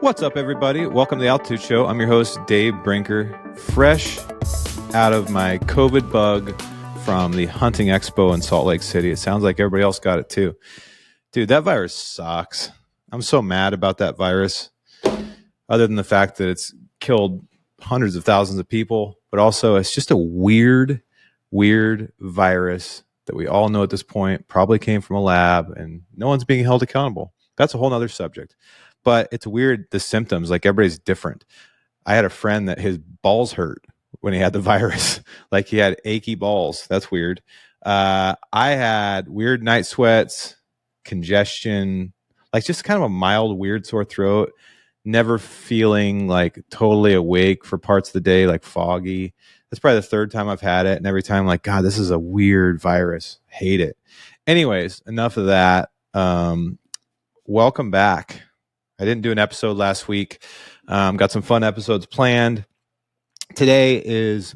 What's up, everybody? Welcome to the Altitude Show. I'm your host, Dave Brinker, fresh out of my COVID bug from the hunting expo in Salt Lake City. It sounds like everybody else got it too. Dude, that virus sucks. I'm so mad about that virus, other than the fact that it's killed hundreds of thousands of people, but also it's just a weird virus that we all know at this point probably came from a lab and no one's being held accountable. That's a whole nother subject. But it's weird, the symptoms, like everybody's different. I had a friend that his balls hurt when he had the virus. Like he had achy balls. That's weird. I had weird night sweats, congestion, like just kind of a mild, weird sore throat, never feeling like totally awake for parts of the day, like foggy. That's probably the third time I've had it. And every time, like, God, this is a weird virus. Hate it. Anyways, enough of that. Welcome back. I didn't do an episode last week. Got some fun episodes planned. Today is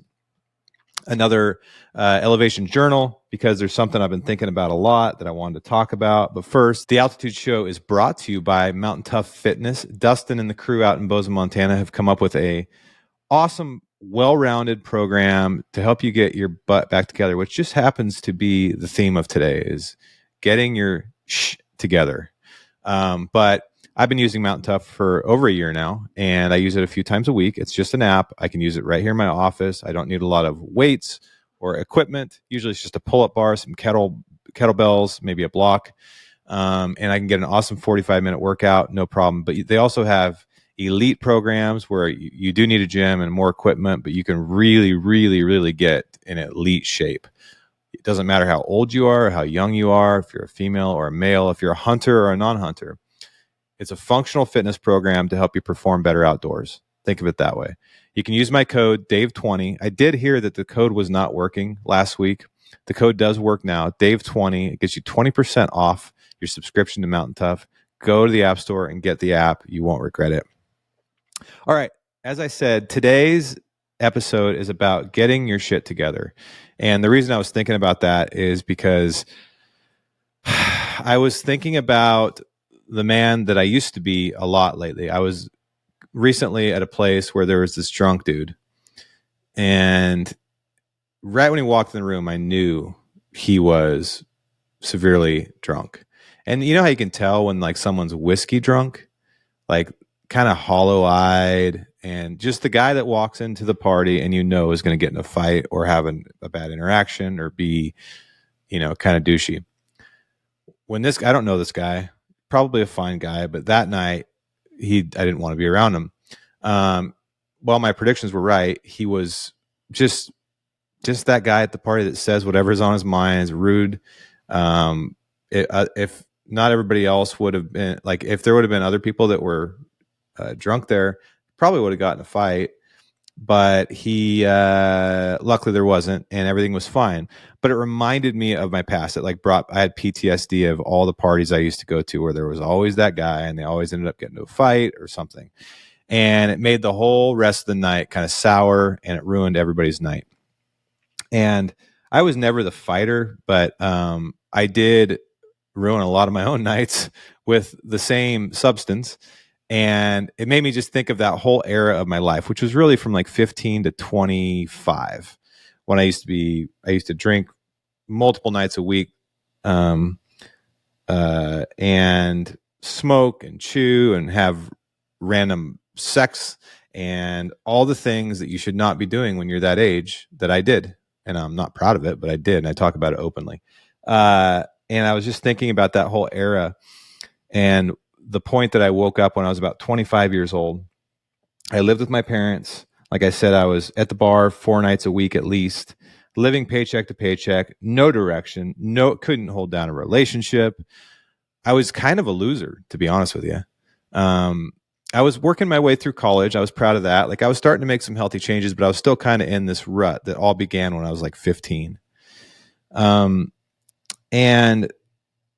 another elevation journal because there's something I've been thinking about a lot that I wanted to talk about. But first, the Altitude Show is brought to you by Mountain Tough Fitness. Dustin and the crew out in Bozeman, Montana have come up with a awesome, well-rounded program to help you get your butt back together, which just happens to be the theme of today, is getting your together. But I've been using Mountain Tough for over a year now, and I use it a few times a week. It's just an app. I can use it right here in my office. I don't need a lot of weights or equipment. Usually it's just a pull-up bar, some kettlebells, maybe a block, and I can get an awesome 45-minute workout, no problem. But they also have elite programs where you do need a gym and more equipment, but you can really get in elite shape. It doesn't matter how old you are or how young you are, if you're a female or a male, if you're a hunter or a non-hunter. It's a functional fitness program to help you perform better outdoors. Think of it that way. You can use my code, Dave20. I did hear that the code was not working last week. The code does work now, Dave20. It gets you 20% off your subscription to Mountain Tough. Go to the App Store and get the app. You won't regret it. All right. As I said, today's episode is about getting your shit together. And the reason I was thinking about that is because I was thinking about the man that I used to be a lot lately. I was recently at a place where there was this drunk dude. And right when he walked in the room, I knew he was severely drunk. And you know how you can tell when like someone's whiskey drunk? Like kind of hollow-eyed, and just the guy that walks into the party and you know is going to get in a fight or have a bad interaction or be, kind of douchey. When this, I don't know this guy, probably a fine guy, but that night I didn't want to be around him. Well, my predictions were right. He was just that guy at the party that says whatever's on his mind, is rude. If not everybody else would have been, like, if there would have been other people that were drunk there, probably would have gotten a fight. But he, luckily there wasn't, and everything was fine. But it reminded me of my past. It I had PTSD of all the parties I used to go to where there was always that guy and they always ended up getting into a fight or something. And it made the whole rest of the night kind of sour, and it ruined everybody's night. And I was never the fighter, but I did ruin a lot of my own nights with the same substance. And it made me just think of that whole era of my life, which was really from like 15 to 25, when I used to drink multiple nights a week, and smoke and chew and have random sex and all the things that you should not be doing when you're that age that I did. And I'm not proud of it, but I did. And I talk about it openly. And I was just thinking about that whole era, and the point that I woke up when I was about 25 years old. I lived with my parents. Like I said, I was at the bar 4 nights a week at least, living paycheck to paycheck, no direction, couldn't hold down a relationship. I was kind of a loser, to be honest with you. I was working my way through college. I was proud of that. Like I was starting to make some healthy changes, but I was still kind of in this rut that all began when I was like 15. And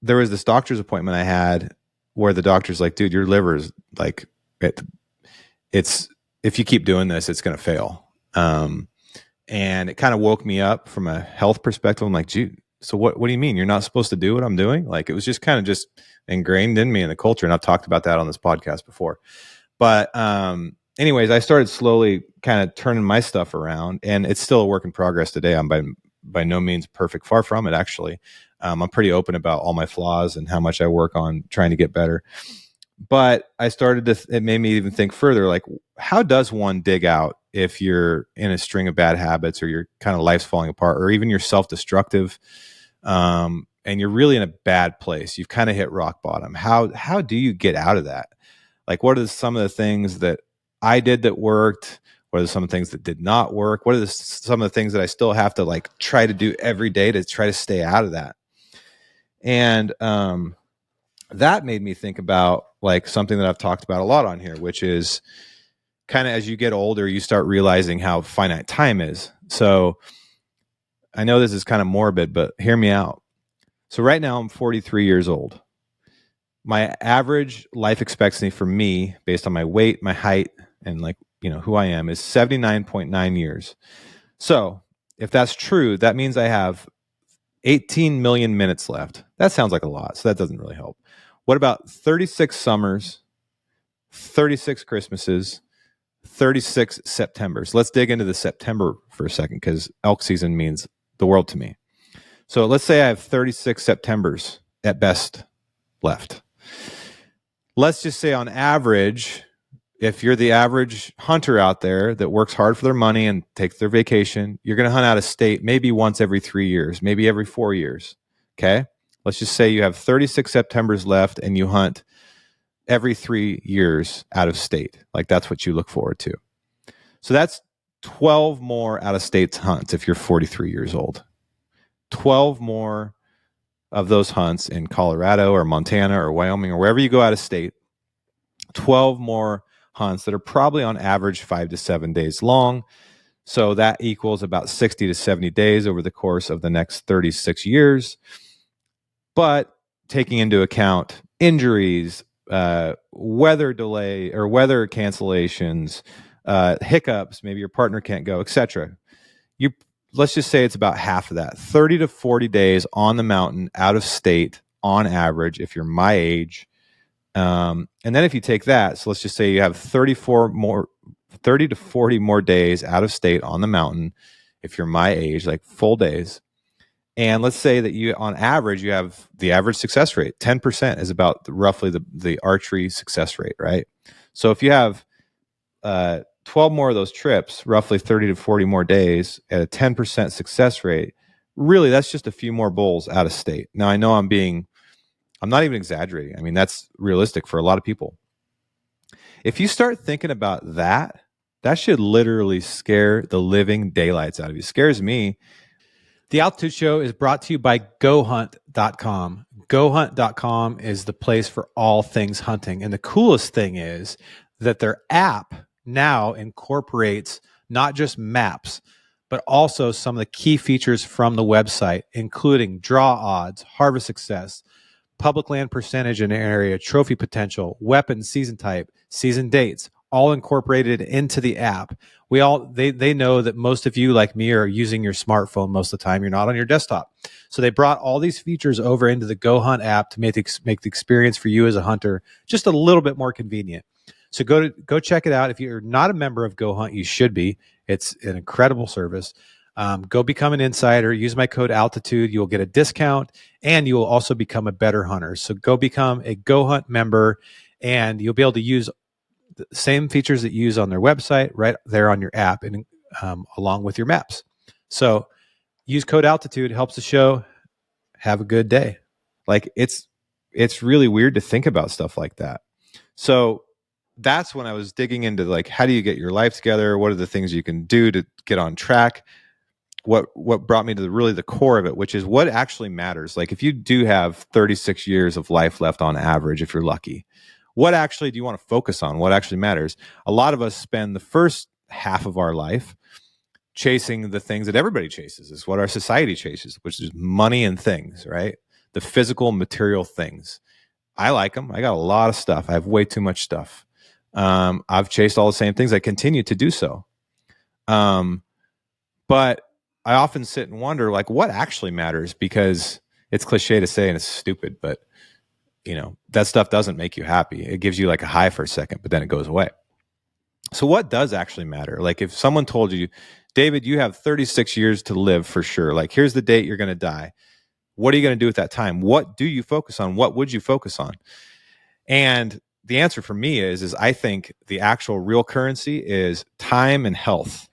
there was this doctor's appointment I had where the doctor's like, dude, your liver's like, it's, if you keep doing this, it's going to fail. And it kind of woke me up from a health perspective. I'm like, dude, so what do you mean? You're not supposed to do what I'm doing? Like, it was just kind of just ingrained in me in the culture. And I've talked about that on this podcast before, But anyways, I started slowly kind of turning my stuff around, and it's still a work in progress today. I'm by no means perfect, far from it, actually. I'm pretty open about all my flaws and how much I work on trying to get better. But I started to, it made me even think further, like, how does one dig out if you're in a string of bad habits, or your kind of life's falling apart, or even you're self-destructive, and you're really in a bad place? You've kind of hit rock bottom. How do you get out of that? Like, what are some of the things that I did that worked? What are some of the things that did not work? What are some of the things that I still have to like try to do every day to try to stay out of that? And that made me think about like something that I've talked about a lot on here, which is kind of, as you get older, you start realizing how finite time is. So I know this is kind of morbid, but hear me out. So right now I'm 43 years old. My average life expectancy for me, based on my weight, my height, and like, who I am, is 79.9 years. So if that's true, that means I have 18 million minutes left. That sounds like a lot, so that doesn't really help. What about 36 summers, 36 Christmases, 36 Septembers? Let's dig into the September for a second, because elk season means the world to me. So let's say I have 36 Septembers at best left. Let's just say on average, if you're the average hunter out there that works hard for their money and takes their vacation, you're going to hunt out of state maybe once every 3 years, maybe every 4 years. Okay. Let's just say you have 36 Septembers left and you hunt every 3 years out of state. Like, that's what you look forward to. So that's 12 more out of state hunts if you're 43 years old. 12 more of those hunts in Colorado or Montana or Wyoming or wherever you go out of state. 12 more hunts that are probably on average 5 to 7 days long. So that equals about 60 to 70 days over the course of the next 36 years. But taking into account injuries, weather delay or weather cancellations, hiccups, maybe your partner can't go, etc. Let's just say it's about half of that, 30 to 40 days on the mountain out of state on average, if you're my age. And then if you take that, so let's just say you have 30 to 40 more days out of state on the mountain, if you're my age, like full days. And let's say that you, on average, you have the average success rate. 10% is about roughly the archery success rate, right? So if you have 12 more of those trips, roughly 30 to 40 more days at a 10% success rate, really that's just a few more bulls out of state. Now, I know I'm not even exaggerating. I mean, that's realistic for a lot of people. If you start thinking about that, that should literally scare the living daylights out of you. It scares me. The Altitude Show is brought to you by GoHunt.com. GoHunt.com is the place for all things hunting. And the coolest thing is that their app now incorporates not just maps, but also some of the key features from the website, including draw odds, harvest success, public land percentage in an area, trophy potential, weapon, season type, season dates, all incorporated into the app. They know that most of you, like me, are using your smartphone most of the time. You're not on your desktop. So they brought all these features over into the Go Hunt app to make the experience for you as a hunter just a little bit more convenient. So go check it out. If you're not a member of Go Hunt, you should be. It's an incredible service. Go become an insider. Use my code Altitude. You'll get a discount, and you will also become a better hunter. So go become a Go Hunt member, and you'll be able to use the same features that you use on their website right there on your app, and along with your maps. So use code Altitude. It helps the show. Have a good day. Like, it's really weird to think about stuff like that. So that's when I was digging into, like, how do you get your life together? What are the things you can do to get on track? What brought me to the core of it, which is what actually matters. Like, if you do have 36 years of life left on average, if you're lucky, what actually do you want to focus on? What actually matters? A lot of us spend the first half of our life chasing the things that everybody chases. Is what our society chases, which is money and things, right? The physical, material things. I like them. I got a lot of stuff. I have way too much stuff. I've chased all the same things. I continue to do so. But I often sit and wonder, like, what actually matters? Because it's cliche to say and it's stupid, but that stuff doesn't make you happy. It gives you like a high for a second, but then it goes away. So what does actually matter? Like if someone told you, David, you have 36 years to live for sure. Like here's the date you're going to die. What are you going to do with that time? What do you focus on? What would you focus on? And the answer for me is I think the actual real currency is time and health.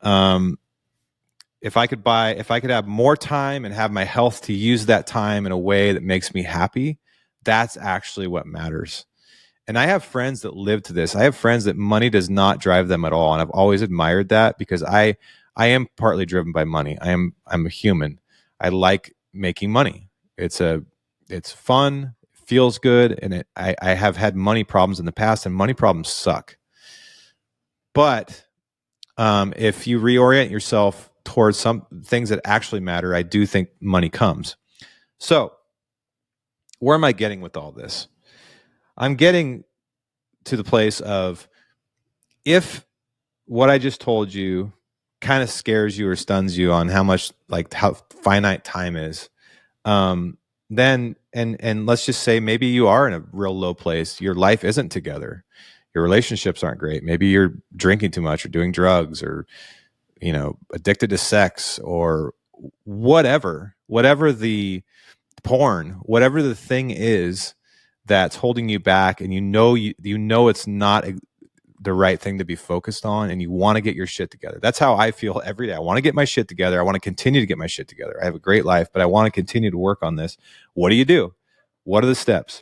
If I could have more time and have my health to use that time in a way that makes me happy, that's actually what matters. And I have friends that live to this. I have friends that money does not drive them at all, and I've always admired that because I am partly driven by money. I'm a human. I like making money. It's fun, feels good, and I have had money problems in the past, and money problems suck. But if you reorient yourself towards some things that actually matter, I do think money comes. So, where am I getting with all this? I'm getting to the place of if what I just told you kind of scares you or stuns you on how much like how finite time is, then and let's just say maybe you are in a real low place. Your life isn't together. Your relationships aren't great. Maybe you're drinking too much or doing drugs or addicted to sex or whatever the porn, whatever the thing is that's holding you back, and you know it's not the right thing to be focused on, and you want to get your shit together. That's how I feel every day. I want to get my shit together. I want to continue to get my shit together. I have a great life, but I want to continue to work on this. What do you do? What are the steps?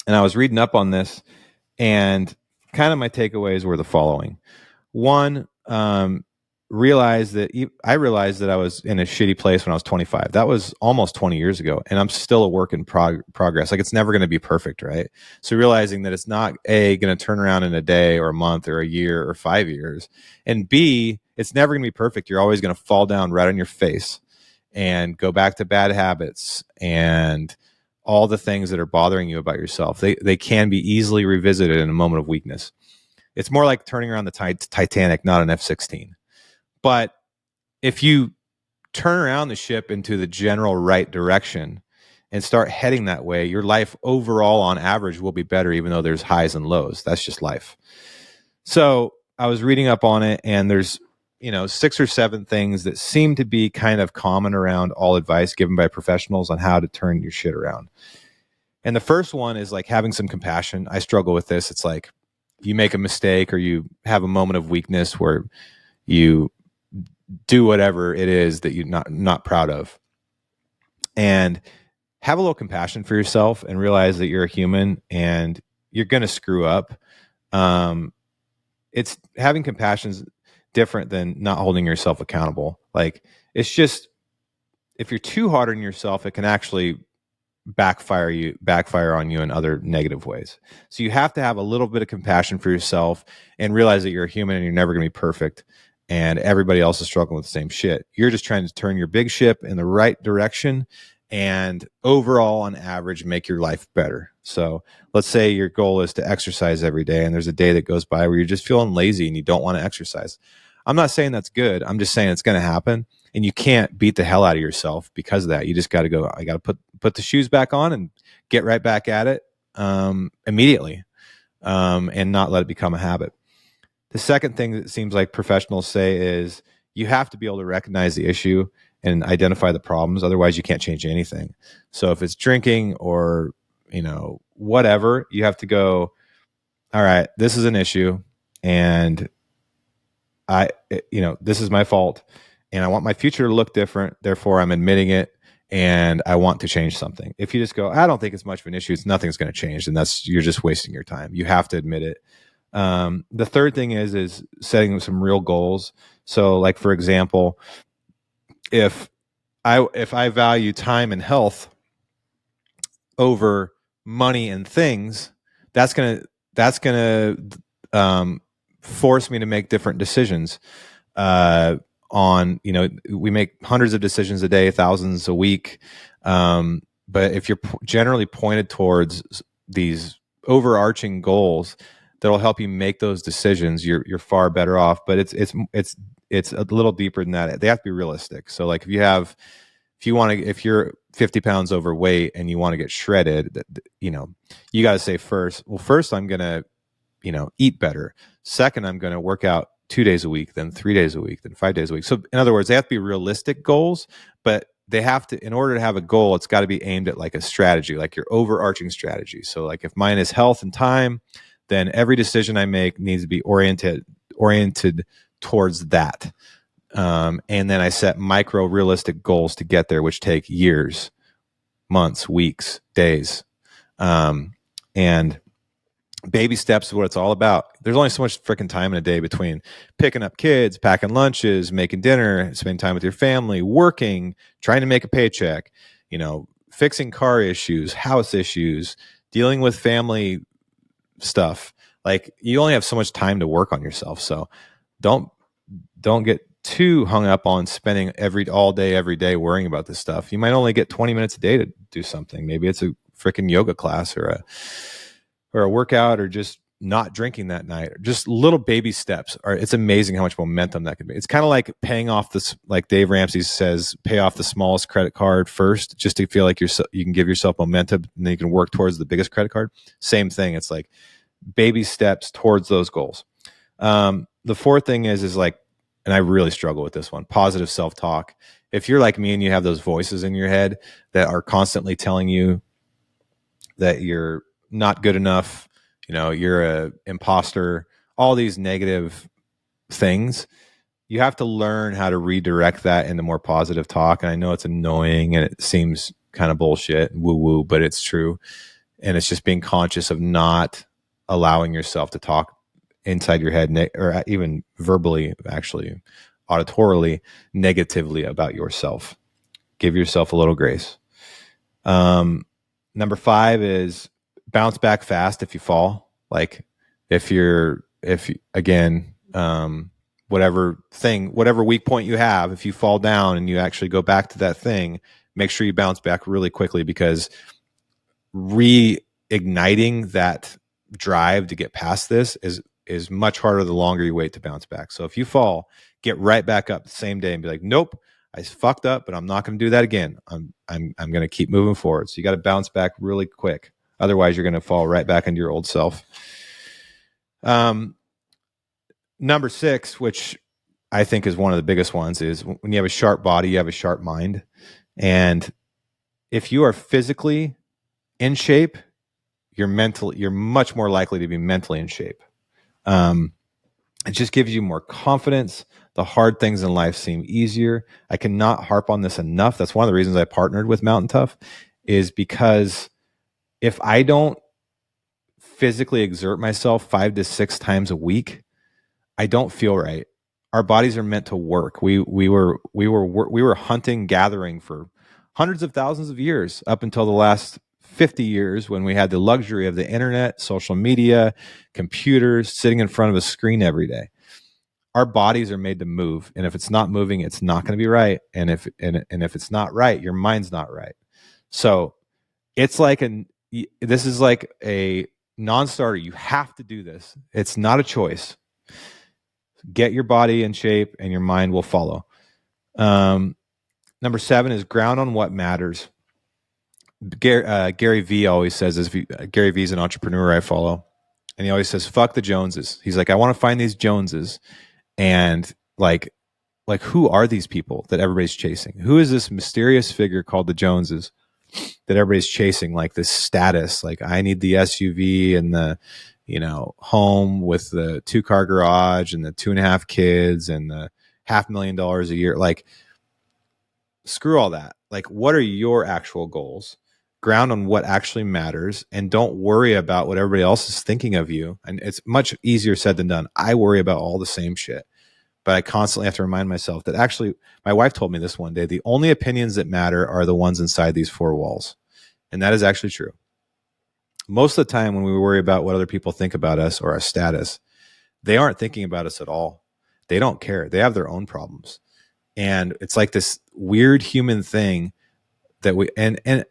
And I was reading up on this, and kind of my takeaways were the following. One, I realized that I was in a shitty place when I was 25. That was almost 20 years ago, and I'm still a work in progress. Like it's never going to be perfect, right? So realizing that it's not going to turn around in a day or a month or a year or 5 years, and B, it's never going to be perfect. You're always going to fall down right on your face and go back to bad habits and all the things that are bothering you about yourself. They can be easily revisited in a moment of weakness. It's more like turning around the Titanic, not an F-16. But if you turn around the ship into the general right direction and start heading that way, your life overall on average will be better, even though there's highs and lows. That's just life. So I was reading up on it, and there's 6 or 7 things that seem to be kind of common around all advice given by professionals on how to turn your shit around. And the first one is like having some compassion. I struggle with this. It's like you make a mistake or you have a moment of weakness where you do whatever it is that you're not proud of, and have a little compassion for yourself and realize that you're a human and you're going to screw up. It's having compassion is different than not holding yourself accountable. Like it's just, if you're too hard on yourself, it can actually backfire on you in other negative ways. So you have to have a little bit of compassion for yourself and realize that you're a human and you're never going to be perfect, and everybody else is struggling with the same shit. You're just trying to turn your big ship in the right direction and overall on average make your life better. So let's say your goal is to exercise every day, and there's a day that goes by where you're just feeling lazy and you don't want to exercise. I'm not saying that's good. I'm just saying it's going to happen, and you can't beat the hell out of yourself because of that. You just got to go, I got to put the shoes back on and get right back at it immediately, and not let it become a habit. The second thing that seems like professionals say is you have to be able to recognize the issue and identify the problems. Otherwise, you can't change anything. So if it's drinking or, whatever, you have to go, all right, this is an issue, and this is my fault, and I want my future to look different. Therefore, I'm admitting it, and I want to change something. If you just go, I don't think it's much of an issue, nothing's going to change, and you're just wasting your time. You have to admit it. The third thing is setting some real goals. So like, for example, if I value time and health over money and things, that's going to force me to make different decisions, we make hundreds of decisions a day, thousands a week. But if you're generally pointed towards these overarching goals that'll help you make those decisions, you're far better off. But it's a little deeper than that. They have to be realistic. So like if you're 50 pounds overweight and you want to get shredded, you got to say first, I'm going to, eat better. Second, I'm going to work out 2 days a week, then 3 days a week, then 5 days a week. So in other words, they have to be realistic goals, but they have to, in order to have a goal, it's got to be aimed at like a strategy, like your overarching strategy. So like if mine is health and time, then every decision I make needs to be oriented towards that. And then I set micro realistic goals to get there, which take years, months, weeks, days. And baby steps is what it's all about. There's only so much freaking time in a day between picking up kids, packing lunches, making dinner, spending time with your family, working, trying to make a paycheck, fixing car issues, house issues, dealing with family stuff. Like you only have so much time to work on yourself. So don't get too hung up on spending all day, every day worrying about this stuff. You might only get 20 minutes a day to do something. Maybe it's a freaking yoga class or a workout or just not drinking that night. Or just little baby steps. It's amazing how much momentum that can be. It's kind of like paying off this, like Dave Ramsey says, pay off the smallest credit card first, just to feel like you can give yourself momentum and then you can work towards the biggest credit card. Same thing. It's like baby steps towards those goals. The fourth thing is like, and I really struggle with this one, positive self-talk. If you're like me and you have those voices in your head that are constantly telling you that you're not good enough, you're a imposter, all these negative things, you have to learn how to redirect that into more positive talk. And I know it's annoying and it seems kind of bullshit, woo-woo, but it's true. And it's just being conscious of not allowing yourself to talk inside your head or even verbally, actually auditorily, negatively about yourself. Give yourself a little grace. Number 5 is bounce back fast if you fall. Like whatever weak point you have, if you fall down and you actually go back to that thing, make sure you bounce back really quickly, because reigniting that drive to get past this is much harder the longer you wait to bounce back. So if you fall, get right back up the same day and be like, nope, I fucked up, but I'm not going to do that again. I'm going to keep moving forward. So you got to bounce back really quick. Otherwise, you're going to fall right back into your old self. Number 6, which I think is one of the biggest ones, is when you have a sharp body, you have a sharp mind. And if you are physically in shape, you're much more likely to be mentally in shape. It just gives you more confidence. The hard things in life seem easier. I cannot harp on this enough. That's one of the reasons I partnered with Mountain Tough, is because if I don't physically exert myself 5 to 6 times a week, I don't feel right. Our bodies are meant to work. We were hunting, gathering for hundreds of thousands of years, up until the last 50 years, when we had the luxury of the internet, social media, computers, sitting in front of a screen every day. Our bodies are made to move, and if it's not moving, it's not going to be right. And if it's not right, your mind's not right. So it's like this is like a non-starter. You have to do this. It's not a choice. Get your body in shape, and your mind will follow. Number 7 is ground on what matters. Gary Vee always says, Gary Vee is an entrepreneur I follow, and he always says, fuck the Joneses. He's like, I want to find these Joneses, and like who are these people that everybody's chasing? Who is this mysterious figure called the Joneses that everybody's chasing? Like this status, like I need the SUV and the home with the 2-car garage and the 2.5 kids and the $500,000 a year. Like, screw all that. Like, what are your actual goals? Ground on what actually matters, and don't worry about what everybody else is thinking of you. And it's much easier said than done. I worry about all the same shit, but I constantly have to remind myself that actually, my wife told me this one day, the only opinions that matter are the ones inside these 4 walls. And that is actually true. Most of the time when we worry about what other people think about us or our status, they aren't thinking about us at all. They don't care. They have their own problems. And it's like this weird human thing that and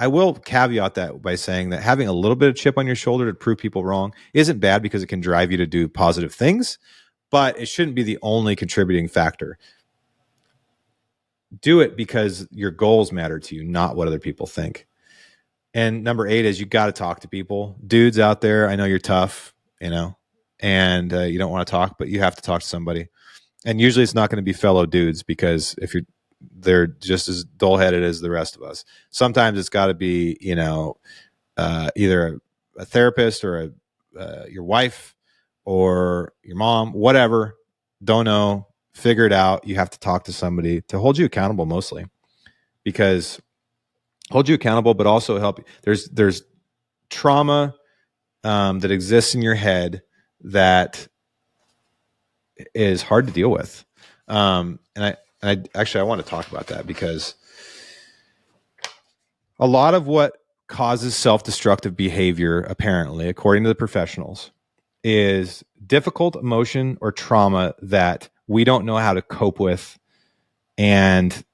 I will caveat that by saying that having a little bit of chip on your shoulder to prove people wrong isn't bad, because it can drive you to do positive things, but it shouldn't be the only contributing factor. Do it because your goals matter to you, not what other people think. And number 8 is you got to talk to people. Dudes out there, I know you're tough. and you don't want to talk, but you have to talk to somebody. And usually it's not going to be fellow dudes, because they're just as dull headed as the rest of us. Sometimes it's got to be, either a therapist or your wife or your mom, whatever. Don't know. Figure it out. You have to talk to somebody to hold you accountable, mostly, because hold you accountable, but also help you. There's trauma that exists in your head that is hard to deal with. And I actually, I want to talk about that, because a lot of what causes self-destructive behavior, apparently, according to the professionals, is difficult emotion or trauma that we don't know how to cope with, and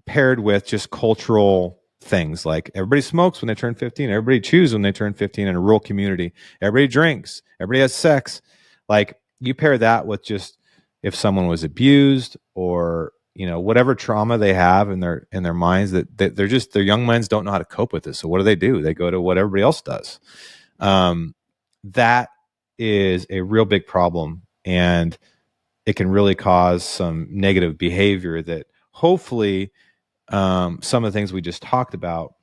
paired with just cultural things like everybody smokes when they turn 15, everybody chews when they turn 15 in a rural community, everybody drinks, everybody has sex. Like, you pair that with just if someone was abused, or whatever trauma they have in their minds, that they're just, their young minds don't know how to cope with this. So what do? They go to what everybody else does. That is a real big problem, and it can really cause some negative behavior that hopefully some of the things we just talked about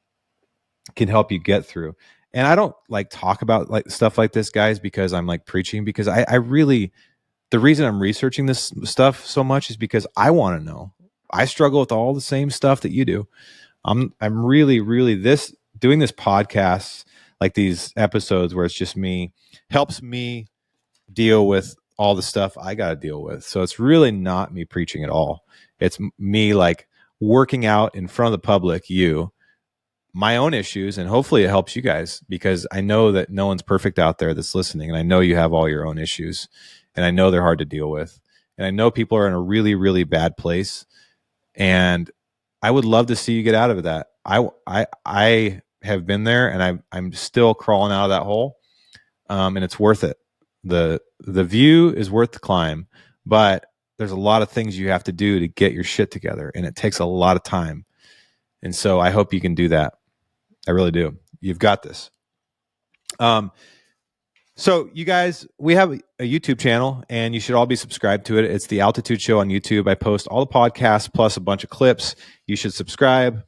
can help you get through. And I don't like talk about like stuff like this, guys, because I'm like preaching, because I really, the reason I'm researching this stuff so much is because I want to know. I struggle with all the same stuff that you do. I'm really, really, doing this podcast, like these episodes where it's just me, helps me deal with all the stuff I got to deal with. So it's really not me preaching at all. It's me like working out in front of the public, my own issues, and hopefully it helps you guys, because I know that no one's perfect out there that's listening, and I know you have all your own issues, and I know they're hard to deal with, and I know people are in a really, really bad place, and I would love to see you get out of that. I have been there, and I'm still crawling out of that hole, and it's worth it. The view is worth the climb, but there's a lot of things you have to do to get your shit together, and it takes a lot of time. And so I hope you can do that. I really do. You've got this. So you guys, we have a YouTube channel, and you should all be subscribed to it. It's the Altitude Show on YouTube. I post all the podcasts plus a bunch of clips. You should subscribe.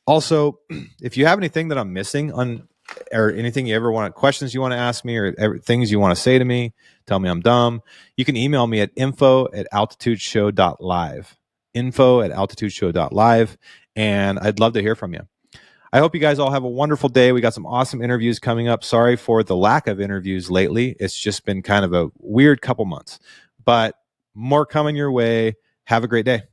Also, if you have anything that I'm missing on, or anything you ever want, questions you want to ask me, or things you want to say to me, tell me I'm dumb, you can email me at info@altitudeshow.live. info@altitudeshow.live. And I'd love to hear from you. I hope you guys all have a wonderful day. We got some awesome interviews coming up. Sorry for the lack of interviews lately. It's just been kind of a weird couple months, but more coming your way. Have a great day.